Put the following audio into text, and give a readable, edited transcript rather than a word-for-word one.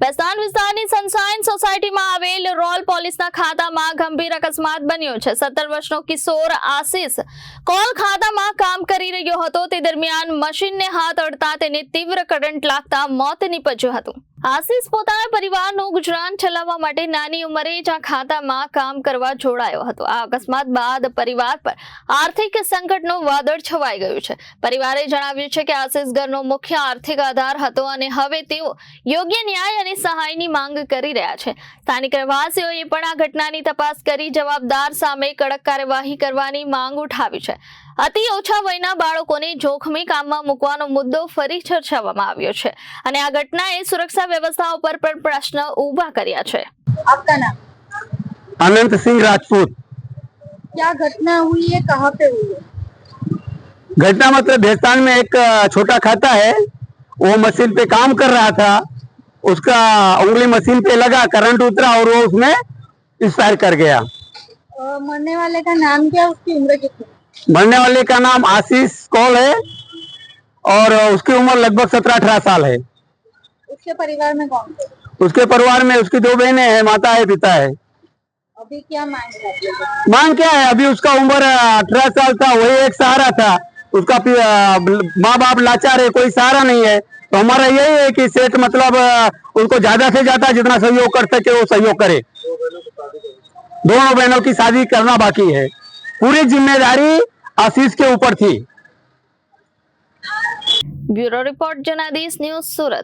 બેસ્તાન વિસ્તારની સનશાઇન સોસાયટીમાં આવેલ રોલ પોલીસના ખાતામાં ગંભીર અકસ્માત બન્યો છે। 17 વર્ષનો કિશોર આશિષ કોલ ખાતામાં કામ કરી રહ્યો હતો। તે દરમિયાન મશીનને હાથ અડતા તેને તીવ્ર કરંટ લાગતા મોત નીપજ્યું હતું। આશિષ પોતાના પરિવારનું ગુજરાન ચલાવવા માટે નાની ઉંમરે જ આ ખાતામાં કામ કરવા જોડાયો હતો। આ અકસ્માત બાદ પરિવાર પર આર્થિક સંકટનું વાદળ છવાઈ ગયું છે। પરિવારે જણાવ્યું છે કે આશિષ ઘરનો મુખ્ય આર્થિક આધાર હતો અને હવે તેઓ યોગ્ય ન્યાય અને સહાયની માંગ કરી રહ્યા છે। સ્થાનિક રહેવાસીઓએ પણ આ ઘટનાની તપાસ કરી જવાબદાર સામે કડક કાર્યવાહી કરવાની માંગ ઉઠાવી છે। અતિ ઓછા વયના બાળકોને જોખમી કામમાં મૂકવાનો મુદ્દો ફરી ચર્ચાવવામાં આવ્યો છે અને આ ઘટનાએ સુરક્ષા व्यवस्थाओं पर प्रश्न उभा कर्या है। आपका नाम? अनंत सिंह राजपूत। क्या घटना हुई है, कहाँ पे हुई है? घटना मतलब भेस्तान में एक छोटा खाता है, वो मशीन पे काम कर रहा था, उसका उंगली मशीन पे लगा, करंट उतरा और वो उसमें एक्सपायर कर गया। मरने वाले का नाम क्या, उसकी उम्र कितनी? मरने वाले का नाम आशीष कौल है और उसकी उम्र लगभग 17-18 साल है। उसके परिवार में कौन थे? उसके परिवार में उसकी 2 बहनें हैं, माता है, पिता है। अभी क्या मांग है? मांग क्या है, अभी उसका उम्र 18 साल था, वही एक सहारा था। उसका माँ बाप लाचार है, कोई सहारा नहीं है। तो हमारा यही है कि सेठ मतलब उनको ज्यादा से ज्यादा जितना सहयोग कर सके वो सहयोग करे। दोनों बहनों की शादी करना बाकी है, पूरी जिम्मेदारी आशीष के ऊपर थी। ब्यूरो रिपोर्ट जनादेश न्यूज सूरत।